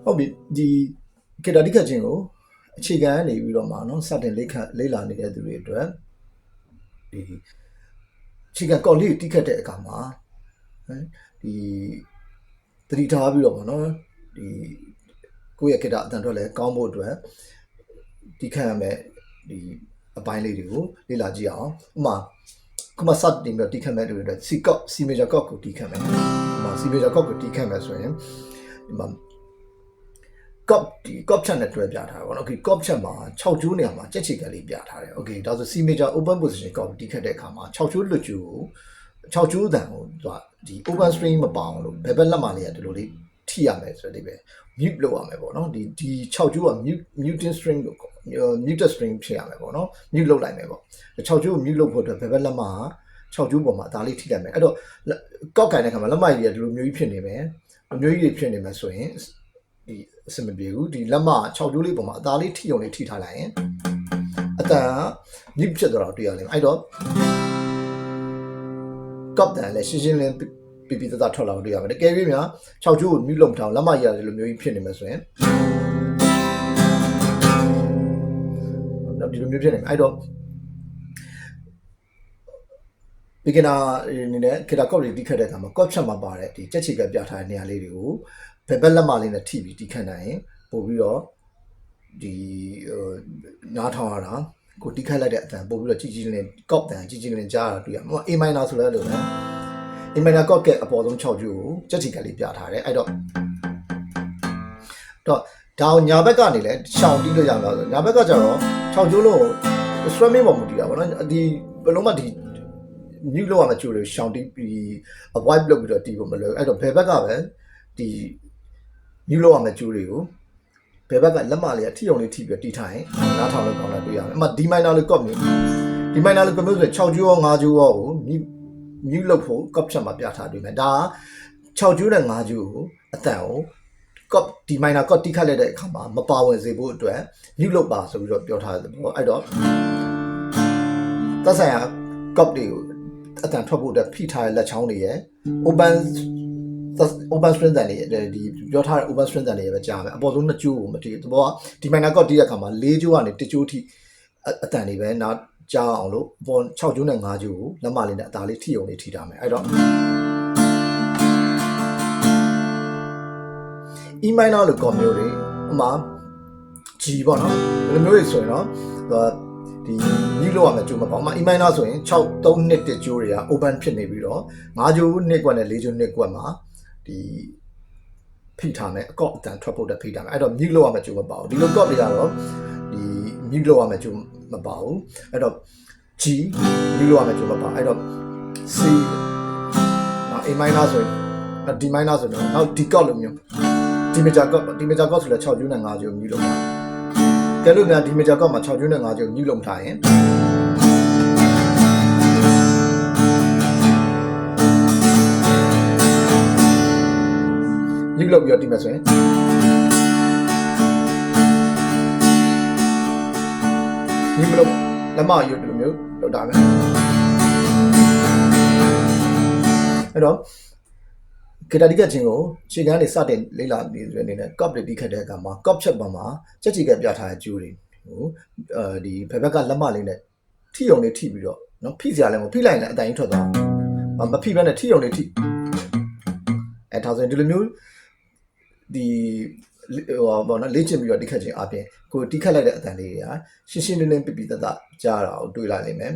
ဟုတ်ပြီဒီကေတာတိခတ်ခြင်းကိုအခြေခံနေပြီးတော့မှနော်စတင်လေးလာနေတဲ့သူတွေအတွက်ဒီအခြေခံကော်လေးတိခတ်တဲ့အခါမှာဒီတတိထားပြီးတော့မှနော်ဒီကိုယ့်ရဲ့ကေတာအတန်အတွက်လည်းကောင်းဖို့အတွက်တိခတ်ရမယ်ဒီအပိုင်းလေးတွေကိုလေ့လာကြည့်အောင်ဥပမာခုမှစတင်ပြီးတော့တိခတ်မဲ့တွေအတွက် C major chord ကိုတိခတ်မယ်ဥပမာ C major chord ကိုတိခတ်မယ်ဆိုရင်ဒီမှာcop chat နဲ့တွဲပြထားတယ်ပေါ့နော် okay cop chat မှာ6ကျိုးနေရာမှာကြက်ချီကလေးပြထားတယ် okay ဒါဆို C major open position cop တိခတ်တဲ့အခါမှာ6ကျိုးလွတ်ကျိုးကို6ကျိုးတန်ကိုသူကဒီ open string မပေါအောင်လို့ဘယ်ဘက်လက်မလေးကဒီလိုလေးထိရမယ်ဆိုတဲ့ပဲ mute လုပ်ရမယ်ပေါ့နော်ဒီ6ကျိုးက muting string လို့ခေါ်muted string ဖြစ်ရမယ်ပေါ့နော် mute လုပ်လိုက်မယ်ပေါ့6ကျိုးကို mute လုပ်ဖို့အတွက်ဘယ်ဘက်လက်မက6ကျိုးပေါ်မှာဒါလေးထိလိုက်မယ်အဲ့တော့ cop ကိုင်တဲ့အခါမှာလက်မကြီးကဒီလိုမျိုးကြီးဖြစ်နေမယ်အမျိုးကြီးဖြစ်နေမယ်ဆိုရင်ဒီအစမပြေဘူးဒီလက်မ6ကျိုးလေးပေါ်မှာအသားလေးထိအောင်လေးထိထားလိုက်ရင်အတန်မြစ်ဖြစ်သွားတော့တွေ့ရလိမ့်မယ်အဲ့တော့ cop တန်လည်းရှင်းရှင်းလင်းပြပြသားထွက်လာတော့တွေ့ရမယ်တကယ်ပြီးများ6ကျိုးကိုမြစ်လုံးထောင်လက်မကြီးရတယ်လို့မျိုးကြီးဖြစ်နေမယ်ဆိုရင်ဒီလိုမျိုးဖြစ်နေမယ်အဲ့တော့ beginner အနေနဲ့ guitar chord တွေတီးခတ်တဲ့အခါမှာ chord ချက်မှာပါတဲ့ဒီကြက်ချီကပြထားတဲ့နေရာလေးတွေကိုဘယ်ဘက်လက်မလေးနဲ့ထိပြီးတီးခတ်နိုင်ရင်ပို့ပြီးတော့ဒီနားထောင်ရတာကိုတီးခတ်လိုက်တဲ့အတန်ပို့ပြီးတော့ကြီးလင်း chord တန်ကြီးလင်းကြားတာတွေ့ရမှာ A minor ဆိုလဲလို့ပဲ A minor chord ကအပေါ်ဆုံး6ကျိုးကိုကြက်ချီကလေးပြထားတယ်အဲ့တော့ဒါညာဘက်ကနေလည်းရှောင်တီးလို့ရမှာဆိုညာဘက်ကကျတော့6ကျိုးလုံး strumming ပေါ်မူတည်တာပေါ့နော်ဒီဘယ်လုံးမှဒီmute လောက်ရမှာကြိုးလို့ရှောင်တီးပြီး avoid လုပ်ပြီးတော့တီးဖို့မလွယ်အဲ့တော့ဘယ်ဘက်ကပဲဒီ mute လောက်ရမှာကြိုးတွေကိုဘယ်ဘက်ကလက်မလေးကထိအောင်လေးထိပြီးတီးထားရင်နားထောင်လို့ကောင်းတယ်တွေ့ရမယ်အမှ D minor လို့ cop မျိုး D minor လို့ cop မျိုးဆို6ကျိုးရော5ကျိုးရောကို mute လုပ်ဖို့ cop ချက်မှာပြထားတွေ့မယ်ဒါ6ကျိုးနဲ့5ကျိုးကိုအတန်ကို cop D minor cop တီးခတ်လိုက်တဲ့အခါမှာမပါဝင်စေဖို့အတွက် mute လုပ်ပါဆိုပြီးတော့ပြောထားတယ်ပေါ့အဲ့တော့သက်ဆိုင်ရာ cop တွေကိုအတန်ထွက်ဖို့အတွက်ဖိထားတဲ့လက်ချောင်းတွေရဲ့ open string တန်တွေဒီပြောထားတဲ့ open string တန်တွေပဲကြားမယ်အပေါ်ဆုံး2ကျိုးကိုမတီးဘူးဘောကဒီ minor chord တီးတဲ့အခါမှာ4ကျိုးကနေ1ကျိုးထိအတန်တွေပဲနောက်ကြားအောင်လို့ပေါ်6ကျိုးနဲ့5ကျိုးကိုလက်မလေးနဲ့အသားလေးထိအောင်လေးထိထားမယ်အဲ့တော့ E minor လို့ chord မျိုးတွေဥမာ G ပေါ့နော်ဒီလိုမျိုးတွေဆိုရင်တော့ဒီမြည်လို့ရမယ်ကြိုးမပေါ့မှာ E minor ဆိုရင်6 3 2 1ကြိုးတွေက open ဖြစ်နေပြီးတော့5ကြိုး2ကွက်နဲ့4ကြိုး2ကွက်မှာဒီဖိထားမယ်အကော့အတန်ထွက်ဖို့တက်ဖိထားမယ်အဲ့တော့မြည်လို့ရမယ်ကြိုးမပေါ့ဒီလို chord တွေကတော့ဒီမြည်လို့ရမယ်ကြိုးမပေါ့အဲ့တော့ G မြည်လို့ရမယ်ကြိုးမပေါ့အဲ့တော့ C နော် A minor ဆိုရင် D minor ဆိုတော့နောက် D chord လိုမျိုးD major chord ဆိုလဲ6ကျိုးနဲ့5ကျိုးမြည်လို့ကဲလို့များဒီ major chord မှာ6ကျိုးနဲ့5ကျိုးမြည်လို့ထားရင်မြည်လို့ပြီးတော့ဒီမှာဆိုရင်မြည်လို့လက်မရွတ်ဒီလိုမျိုးလုပ်တာမယ်အဲ့တော့ကေတာတိကတ်ခြင်းကိုခြေကန်းတွေစတင်လေးလာနေတဲ့အနေနဲ့ cop တွေတီးခတ်တဲ့အခါမှာ cop ချက်ပေါ်မှာကြက်ချီကပြထားတဲ့ကျိုးတွေကိုဒီဘယ်ဘက်ကလက်မလေးနဲ့ထိအောင်လေးထိပြီးတော့နော်ဖိစရာလည်းမဖိလိုက်ရင်လည်းအတိုင်ထွက်သွားမဖိဘဲနဲ့ထိအောင်လေးထိအဲဒါဆိုရင်ဒီလိုမျိုးဒီဟိုပေါ့နော်လေ့ကျင့်ပြီးတော့တီးခတ်ခြင်းအပြင်ကိုတီးခတ်လိုက်တဲ့အတန်လေးတွေကရှင်းရှင်းလင်းလင်းပြပြတတ်ကြားတာကိုတွေ့လာနိုင်မယ်